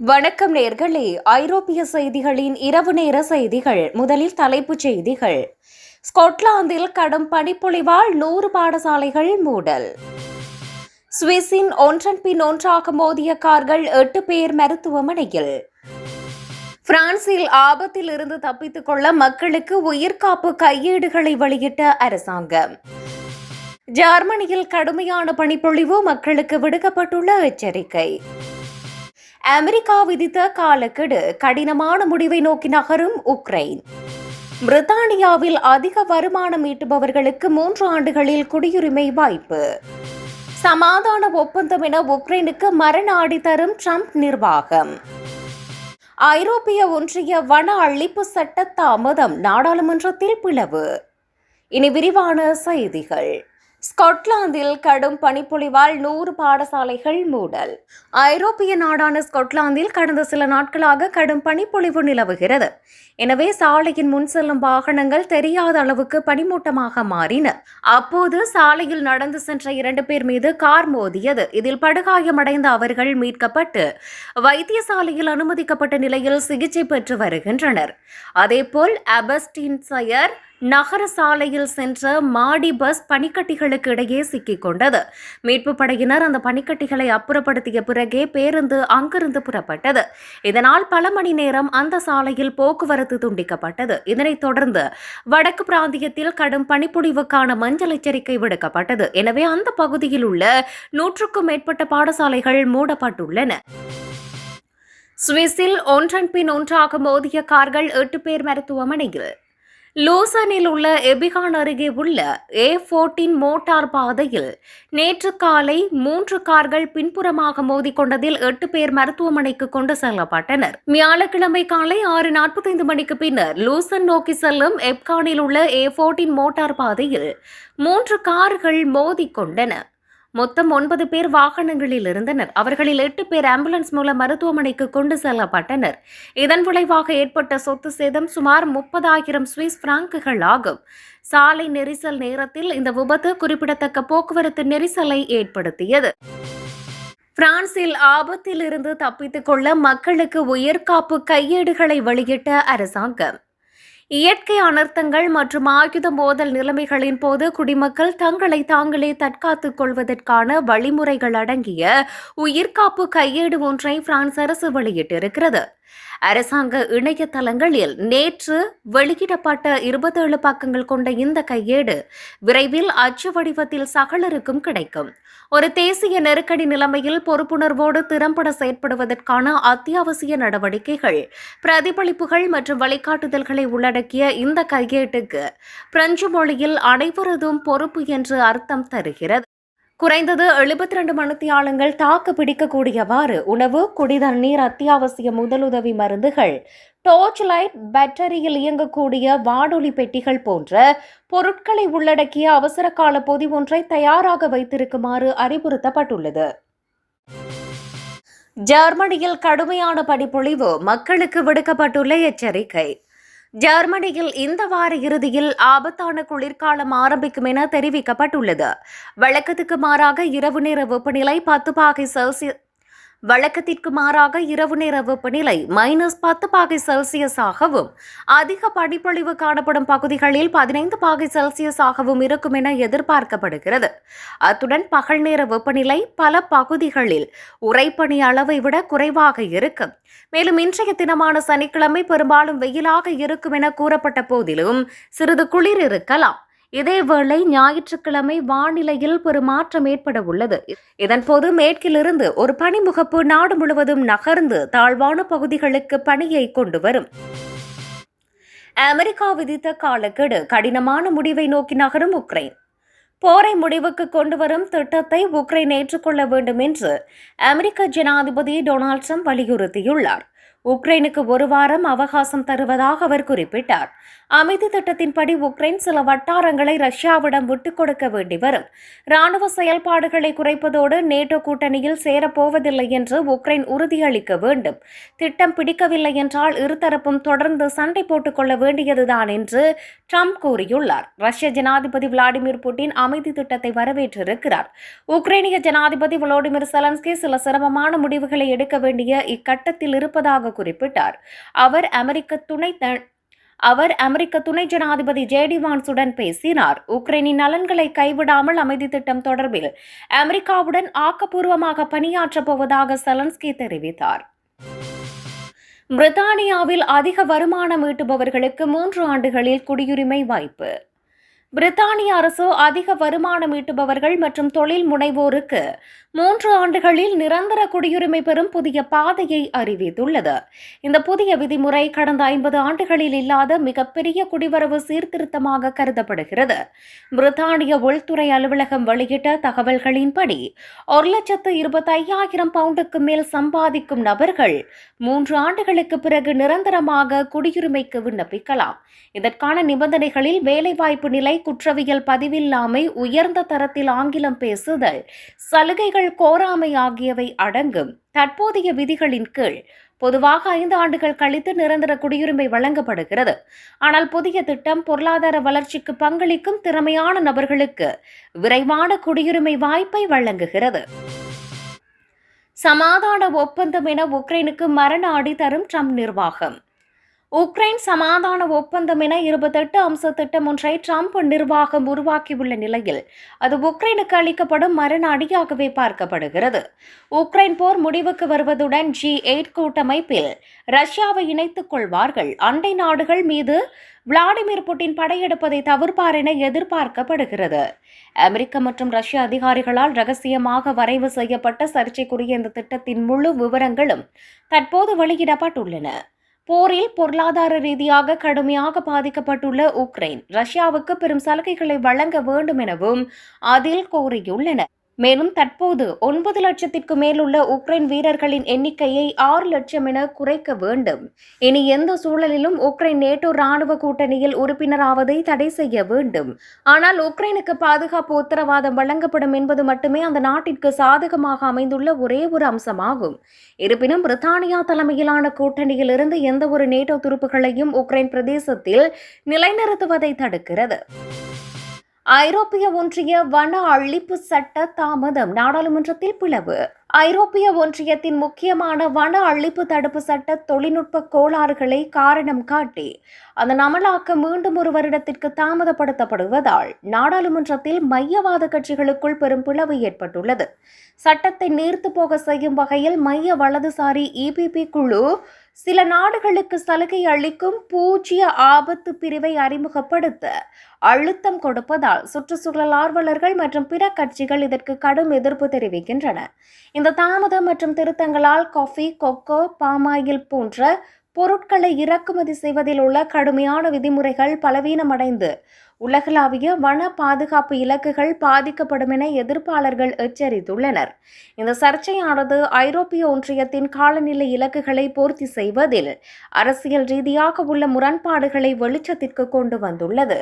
வணக்கம் நேர்களே. ஐரோப்பிய செய்திகளின் இரவு நேர செய்திகள். முதலில் தலைப்புச் செய்திகள். ஸ்கொட்லாந்தில் கடும் பனிப்பொழிவால் 100 பாடசாலைகள் மூடல். சுவிஸின் ஒன்றன் பின் ஒன்றாக மோதிய கார்கள் 8 பேர் மருத்துவமனையில். பிரான்சில் ஆபத்தில் இருந்து தப்பித்துக் கொள்ள மக்களுக்கு உயிர்காப்பு கையேடுகளை வெளியிட்ட அரசாங்கம். ஜெர்மனியில் கடுமையான பனிப்பொழிவு, மக்களுக்கு விடுக்கப்பட்டுள்ள எச்சரிக்கை. அமெரிக்கா விதித்த காலக்கெடு, கடினமான முடிவை நோக்கி நகரும் உக்ரைன். பிரித்தானியாவில் அதிக வருமானம் ஈட்டுபவர்களுக்கு 3 ஆண்டுகளில் குடியுரிமை வாய்ப்பு. சமாதான ஒப்பந்தம் என உக்ரைனுக்கு மரண அடி தரும் ட்ரம்ப் நிர்வாகம். ஐரோப்பிய ஒன்றிய வன அழிப்பு சட்ட தாமதம், நாடாளுமன்றத்தில் பிளவு. இனி விரிவான செய்திகள். ஸ்கொட்லாந்தில் கடும் பனிப்பொழிவால் 100 பாடசாலைகள் மூடல். ஐரோப்பிய நாடான ஸ்கொட்லாந்தில் கடந்த சில நாட்களாக கடும் பனிப்பொழிவு நிலவுகிறது. எனவே சாலையின் முன் செல்லும் வாகனங்கள் தெரியாத அளவுக்கு பனிமூட்டமாக மாறின. அப்போது சாலையில் நடந்து சென்ற 2 பேர் மீது கார் மோதியது. இதில் படுகாயமடைந்த அவர்கள் மீட்கப்பட்டு வைத்தியசாலையில் அனுமதிக்கப்பட்ட நிலையில் சிகிச்சை பெற்று வருகின்றனர். அதேபோல் அபஸ்டீன்ஷயர் நகர சாலையில் சென்ற மாடி பஸ் பனிக்கட்டிகளுக்கு இடையே சிக்கிக் கொண்டது. மீட்பு படையினர் அந்த பனிக்கட்டிகளை அப்புறப்படுத்திய பிறகே பேருந்து அங்கிருந்து புறப்பட்டது. இதனால் பல மணி நேரம் அந்த சாலையில் போக்குவரத்து துண்டிக்கப்பட்டது. இதனைத் தொடர்ந்து வடக்கு பிராந்தியத்தில் கடும் பனிப்பொழிவுக்கான மஞ்சள் எச்சரிக்கை விடுக்கப்பட்டது. எனவே அந்த பகுதியில் உள்ள 100க்கும் மேற்பட்ட பாடசாலைகள் மூடப்பட்டுள்ளன. சுவிஸில் ஒன்றன் பின் ஒன்றாக மோதிய கார்கள் 8 பேர் மருத்துவமனையில். லூசனில் உள்ள எபிகான் அருகே உள்ள A14 மோட்டார் பாதையில் நேற்று காலை 3 கார்கள் பின்புறமாக மோதிக்கொண்டதில் 8 பேர் மருத்துவமனைக்கு கொண்டு செல்லப்பட்டனர். வியாழக்கிழமை காலை 6:45 மணிக்கு பின்னர் லூசன் நோக்கி செல்லும் எப்கானில் உள்ள A14 மோட்டார் பாதையில் 3 கார்கள் மோதிக்கொண்டன. மொத்தம் 9 பேர் வாகனங்களில் இருந்தனர். அவர்களில் 8 பேர் ஆம்புலன்ஸ் மூலம் மருத்துவமனைக்கு கொண்டு செல்லப்பட்டனர். இதன் விளைவாக ஏற்பட்ட சொத்து சேதம் சுமார் 30,000 சுவிஸ் பிராங்குகள் ஆகும். சாலை நெரிசல் நேரத்தில் இந்த விபத்து குறிப்பிடத்தக்க போக்குவரத்து நெரிசலை ஏற்படுத்தியது. பிரான்சில் ஆபத்தில் இருந்து தப்பித்துக் கொள்ள மக்களுக்கு உயிர்காப்பு கையேடுகளை வெளியிட்ட அரசாங்கம். இயற்கை அனர்த்தங்கள் மற்றும் ஆயுத மோதல் நிலைமைகளின் போது குடிமக்கள் தங்களை தாங்களே தற்காத்துக் கொள்வதற்கான வழிமுறைகள் அடங்கிய உயிர்காப்பு கையேடு ஒன்றை பிரான்ஸ் அரசு வெளியிட்டிருக்கிறது. அரசாங்க இணையதளங்களில் நேற்று வெளியிடப்பட்ட 27 பக்கங்கள் கொண்ட இந்த கையேடு விரைவில் அச்சு வடிவத்தில் சகலருக்கும் கிடைக்கும். ஒரு தேசிய நெருக்கடி நிலைமையில் பொறுப்புணர்வோடு திறம்பட செயற்படுவதற்கான அத்தியாவசிய நடவடிக்கைகள், பிரதிபலிப்புகள் மற்றும் வழிகாட்டுதல்களை உள்ளடக்கிய இந்த கையேட்டுக்கு பிரெஞ்சு மொழியில் அனைவரதும் பொறுப்பு என்று அர்த்தம் தருகிறது. குறைந்தது 72 மணித்தியாலங்கள் தாக்கு பிடிக்கக்கூடியவாறு உணவு, குடிதண்ணீர், அத்தியாவசிய முதலுதவி மருந்துகள், டார்ச் லைட், பேட்டரியில் இயங்கக்கூடிய வானொலி பெட்டிகள் போன்ற பொருட்களை உள்ளடக்கிய அவசர கால பொதி ஒன்றை தயாராக வைத்திருக்குமாறு அறிவுறுத்தப்பட்டுள்ளது. ஜெர்மனியில் கடுமையான பனிப்பொழிவு, மக்களுக்கு விடுக்கப்பட்டுள்ள எச்சரிக்கை. ஜெர்மனியில் இந்த வார இறுதியில் ஆபத்தான குளிர்காலம் ஆரம்பிக்கும் என தெரிவிக்கப்பட்டுள்ளது. வழக்கத்துக்கு மாறாக இரவு நேர வெப்பநிலை -10°C அதிக பனிப்பொழிவு காணப்படும் பகுதிகளில் 15°C இருக்கும் என எதிர்பார்க்கப்படுகிறது. அத்துடன் பகல் நேர வெப்பநிலை பல பகுதிகளில் உறைபனி அளவை விட குறைவாக இருக்கும். மேலும் இன்றைய தினமான சனிக்கிழமை பெரும்பாலும் வெயிலாக இருக்கும் என கூறப்பட்ட போதிலும் சிறிது குளிர் இருக்கலாம். இதேவேளை ஞாயிற்றுக்கிழமை வானிலையில் பெரும் மாற்றம் ஏற்பட உள்ளது. இதன்போது மேற்கிலிருந்து ஒரு பனிமுகப்பு நாடு முழுவதும் நகர்ந்து தாழ்வான பகுதிகளுக்கு பனியை கொண்டு வரும். அமெரிக்கா விதித்த காலக்கெடு, கடினமான முடிவை நோக்கி நகரும் உக்ரைன். போரை முடிவுக்கு கொண்டு வரும் திட்டத்தை உக்ரைன் ஏற்றுக்கொள்ள வேண்டும் என்று அமெரிக்க ஜனாதிபதி டொனால்ட் ட்ரம்ப் வலியுறுத்தியுள்ளார். உக்ரைனுக்கு 1 வாரம் அவகாசம் தருவதாக அவர் குறிப்பிட்டார். அமைதி திட்டத்தின்படி உக்ரைன் சில வட்டாரங்களை ரஷ்யாவிடம் விட்டுக் கொடுக்க வேண்டி வரும். ராணுவ செயல்பாடுகளை குறைப்பதோடு நேட்டோ கூட்டணியில் சேரப்போவதில்லை என்று உக்ரைன் உறுதியளிக்க வேண்டும். திட்டம் பிடிக்கவில்லை என்றால் இருதரப்பும் தொடர்ந்து சண்டை போட்டுக் கொள்ள வேண்டியதுதான் என்று ட்ரம்ப் கூறியுள்ளார். ரஷ்ய ஜனாதிபதி விளாடிமிர் புட்டின் அமைதி திட்டத்தை வரவேற்றிருக்கிறார். உக்ரைனிய ஜனாதிபதி வோலோடிமிர் செலன்ஸ்கி சில சிரமமான முடிவுகளை எடுக்க வேண்டிய இக்கட்டத்தில் இருப்பதாக குறிப்பிட்டார். அவர் அமெரிக்க துணை ஜனாதிபதி ஜேடி வான்ஸுடன் பேசினார். உக்ரைனின் நலன்களை கைவிடாமல் அமைதி திட்டம் தொடர்பில் அமெரிக்காவுடன் ஆக்கப்பூர்வமாக பணியாற்றப் போவதாக செலன்ஸ்கி தெரிவித்தார். பிரித்தானியாவில் அதிக வருமானம் ஈட்டுபவர்களுக்கு 3 ஆண்டுகளில் குடியுரிமை வாய்ப்பு. பிரித்தானிய அரசு அதிக வருமானம் ஈட்டுபவர்கள் மற்றும் தொழில் முனைவோருக்கு 3 ஆண்டுகளில் நிரந்தர குடியுரிமை பெறும் புதிய பாதையை அறிவித்துள்ளது. இந்த புதிய விதிமுறை கடந்த 50 ஆண்டுகளில் இல்லாத மிகப்பெரிய குடிவரவு சீர்திருத்தமாக கருதப்படுகிறது. பிரித்தானிய உள்துறை அலுவலகம் வெளியிட்ட தகவல்களின்படி 1,25,000 பவுண்டுக்கு மேல் சம்பாதிக்கும் நபர்கள் 3 ஆண்டுகளுக்கு பிறகு நிரந்தரமாக குடியுரிமைக்கு விண்ணப்பிக்கலாம். இதற்கான நிபந்தனைகளில் வேலைவாய்ப்பு நிலை, குற்றவியல் பதிவில்லாமை, உயர்ந்த தரத்தில் ஆங்கிலம் பேசுதல், சலுகைகள் கோராமை ஆகியவை அடங்கும். தற்போதைய விதிகளின் கீழ் பொதுவாக 5 ஆண்டுகள் கழித்து நிரந்தர குடியுரிமை வழங்கப்படுகிறது. ஆனால் புதிய திட்டம் பொருளாதார வளர்ச்சிக்கு பங்களிக்கும் திறமையான நபர்களுக்கு விரைவான குடியுரிமை வாய்ப்பை வழங்குகிறது. சமாதான ஒப்பந்தம் என உக்ரைனுக்கு மரண அடி தரும் ட்ரம்ப் நிர்வாகம். உக்ரைன் சமாதான ஒப்பந்தம் என 28 அம்ச திட்டம் ஒன்றை ட்ரம்ப் நிர்வாகம் உருவாக்கியுள்ள நிலையில் அது உக்ரைனுக்கு அளிக்கப்படும் மரண அடியாகவே பார்க்கப்படுகிறது. உக்ரைன் போர் முடிவுக்கு வருவதுடன் G8 கூட்டமைப்பில் ரஷ்யாவை இணைத்துக் கொள்வார்கள். அண்டை நாடுகள் மீது விளாடிமிர் புட்டின் படையெடுப்பதை தவிர்ப்பார் என எதிர்பார்க்கப்படுகிறது. அமெரிக்க மற்றும் ரஷ்ய அதிகாரிகளால் ரகசியமாக வரைவு செய்யப்பட்ட சர்ச்சைக்குரிய இந்த திட்டத்தின் முழு விவரங்களும் தற்போது வெளியிடப்பட்டுள்ளன. போரில் பொருளாதார ரீதியாக கடுமையாக பாதிக்கப்பட்டுள்ள உக்ரைன் ரஷ்யாவுக்கு பெரும் சலுகைகளை வழங்க வேண்டும் எனவும் அதில் கோரியுள்ளனர். மேலும் தற்போது 9 லட்சத்திற்கு மேலுள்ள உக்ரைன் வீரர்களின் எண்ணிக்கையை 6 லட்சம் என குறைக்க வேண்டும். இனி எந்த சூழலிலும் உக்ரைன் நேட்டோ ராணுவ கூட்டணியில் உறுப்பினராவதை தடை செய்ய வேண்டும். ஆனால் உக்ரைனுக்கு பாதுகாப்பு உத்தரவாதம் வழங்கப்படும் என்பது மட்டுமே அந்த நாட்டிற்கு சாதகமாக அமைந்துள்ள ஒரே ஒரு அம்சமாகும். இருப்பினும் பிரித்தானியா தலைமையிலான கூட்டணியில் இருந்து எந்த ஒரு நேட்டோ துருப்புகளையும் உக்ரைன் பிரதேசத்தில் நிலைநிறுத்துவதை தடுக்கிறது. ஐரோப்பிய ஒன்றிய வன அழிப்பு சட்ட தாமதம், நாடாளுமன்றத்தில் பிளவு. ஐரோப்பிய ஒன்றியத்தின் முக்கியமான வன அழிப்பு தடுப்பு சட்ட தொழில்நுட்ப கோளாறுகளை காரணம் காட்டி அதன் அமலாக்கம் மீண்டும் ஒரு வருடத்திற்கு தாமதப்படுத்தப்படுவதால் நாடாளுமன்றத்தில் மையவாத கட்சிகளுக்குள் பெரும் பிளவு ஏற்பட்டுள்ளது. சட்டத்தை நீர்த்து போக செய்யும் வகையில் மைய வலதுசாரி EPP குழு சில நாடுகளுக்கு சலுகை அளிக்கும் 0 ஆபத்து பிரிவை அறிமுகப்படுத்த அழுத்தம் கொடுப்பதால் சுற்றுச்சூழல் ஆர்வலர்கள் மற்றும் பிற கட்சிகள் இதற்கு கடும் எதிர்ப்பு தெரிவிக்கின்றன. இந்த தாமதம் மற்றும் திருத்தங்களால் காஃபி, கொக்கோ, பாமாயில் போன்ற பொருட்களை இறக்குமதி செய்வதில் உள்ள கடுமையான விதிமுறைகள் பலவீனமடைந்து உலகளாவிய வன பாதுகாப்பு இலக்குகள் பாதிக்கப்படும் என எதிர்ப்பாளர்கள் எச்சரித்துள்ளனர். இந்த சர்ச்சையானது ஐரோப்பிய ஒன்றியத்தின் காலநிலை இலக்குகளை பூர்த்தி செய்வதில் அரசியல் ரீதியாக உள்ள முரண்பாடுகளை வெளிச்சத்திற்கு கொண்டு வந்துள்ளது.